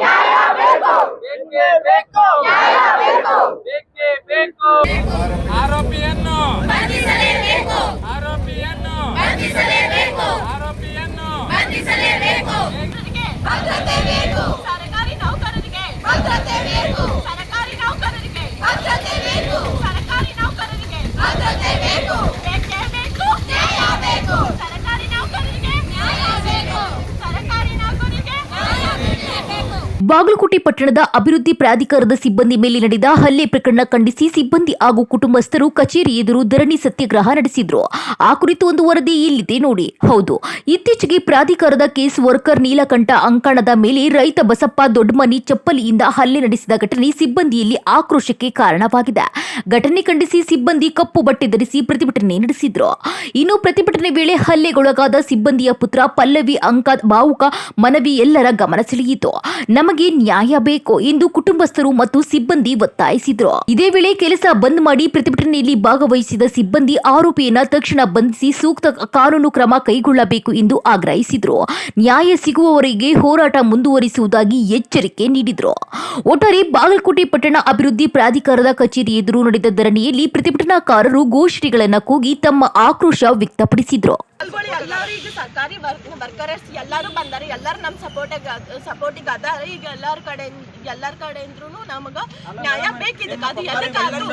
ಬೇಕೇ ಬೇಕು ಬೇಕೇ ಬೇಕು ಆರೋಪಿಯನ್ನು ಆರೋಪಿಯನ್ನು ಆರೋಪಿಯನ್ನು ಭದ್ರತೆ ಬೇಕು ಸರ್ಕಾರಿ ನೌಕರರಿಗೆ ಭದ್ರತೆ ಬೇಕು ಸರ್ಕಾರಿ ನೌಕರರಿಗೆ ಭದ್ರತೆ ಬೇಕು ಸರ್ಕಾರಿ ನೌಕರರಿಗೆ ಭದ್ರತೆ ಬೇಕು ಬೇಕೇ ಬೇಕು ನ್ಯಾಯ ಬೇಕು ಸರ್ಕಾರಿ ನೌಕರರಿಗೆ ನ್ಯಾಯ ಬೇಕು ಸರ್ಕಾರಿ ನೌಕರರಿಗೆ ನ್ಯಾಯ ಬೇಕು. ಬಾಗಲಕೋಟೆ ಪಟ್ಟಣದ ಅಭಿವೃದ್ಧಿ ಪ್ರಾಧಿಕಾರದ ಸಿಬ್ಬಂದಿ ಮೇಲೆ ನಡೆದ ಹಲ್ಲೆ ಪ್ರಕರಣ ಖಂಡಿಸಿ ಸಿಬ್ಬಂದಿ ಹಾಗೂ ಕುಟುಂಬಸ್ಥರು ಕಚೇರಿ ಎದುರು ಧರಣಿ ಸತ್ಯಾಗ್ರಹ ನಡೆಸಿದ್ರು. ಆ ಕುರಿತು ಒಂದು ವರದಿ ಇಲ್ಲಿದೆ ನೋಡಿ. ಹೌದು, ಇತ್ತೀಚೆಗೆ ಪ್ರಾಧಿಕಾರದ ಕೇಸ್ ವರ್ಕರ್ ನೀಲಕಂಠ ಅಂಕಣದ ಮೇಲೆ ರೈತ ಬಸಪ್ಪ ದೊಡ್ಡಮನಿ ಚಪ್ಪಲಿಯಿಂದ ಹಲ್ಲೆ ನಡೆಸಿದ ಘಟನೆ ಸಿಬ್ಬಂದಿಯಲ್ಲಿ ಆಕ್ರೋಶಕ್ಕೆ ಕಾರಣವಾಗಿದೆ. ಘಟನೆ ಖಂಡಿಸಿ ಸಿಬ್ಬಂದಿ ಕಪ್ಪು ಬಟ್ಟೆ ಧರಿಸಿ ಪ್ರತಿಭಟನೆ ನಡೆಸಿದ್ರು. ಇನ್ನು ಪ್ರತಿಭಟನೆ ವೇಳೆ ಹಲ್ಲೆಗೊಳಗಾದ ಸಿಬ್ಬಂದಿಯ ಪುತ್ರ ಪಲ್ಲವಿ ಅಂಕದ್ ಭಾವುಕ ಮನವಿ ಎಲ್ಲರ ಗಮನ ಸೆಳೆಯಿತು. ನಮಗೆ ನ್ಯಾಯ ಬೇಕು ಎಂದು ಕುಟುಂಬಸ್ಥರು ಮತ್ತು ಸಿಬ್ಬಂದಿ ಒತ್ತಾಯಿಸಿದ್ರು. ಇದೇ ವೇಳೆ ಕೆಲಸ ಬಂದ್ ಮಾಡಿ ಪ್ರತಿಭಟನೆಯಲ್ಲಿ ಭಾಗವಹಿಸಿದ ಸಿಬ್ಬಂದಿ ಆರೋಪಿಯನ್ನ ತಕ್ಷಣ ಬಂಧಿಸಿ ಸೂಕ್ತ ಕಾನೂನು ಕ್ರಮ ಕೈಗೊಳ್ಳಬೇಕು ಎಂದು ಆಗ್ರಹಿಸಿದ್ರು. ನ್ಯಾಯ ಸಿಗುವವರೆಗೆ ಹೋರಾಟ ಮುಂದುವರಿಸುವುದಾಗಿ ಎಚ್ಚರಿಕೆ ನೀಡಿದ್ರು. ಒಟ್ಟಾರೆ ಬಾಗಲಕೋಟೆ ಪಟ್ಟಣ ಅಭಿವೃದ್ಧಿ ಪ್ರಾಧಿಕಾರದ ಕಚೇರಿ ಎದುರು ನಡೆದ ಧರಣಿಯಲ್ಲಿ ಪ್ರತಿಭಟನಾಕಾರರು ಘೋಷಣೆಗಳನ್ನು ಕೂಗಿ ತಮ್ಮ ಆಕ್ರೋಶ ವ್ಯಕ್ತಪಡಿಸಿದ್ರು. ಎಲ್ಲರೂ ಈಗ ಸರ್ಕಾರಿ ವರ್ಕರ್ಸ್ ಎಲ್ಲರೂ ಬಂದಾರೆ, ಎಲ್ಲರೂ ನಮ್ಮ ಸಪೋರ್ಟಿಗೆ ಅದಾರೆ. ಈಗ ಎಲ್ಲರ ಕಡೆಯಿಂದ್ರೂ ನಮಗ ನ್ಯಾಯ ಬೇಕಿದೆ. ಅದು ಎದಕ್ಕಾದ್ರು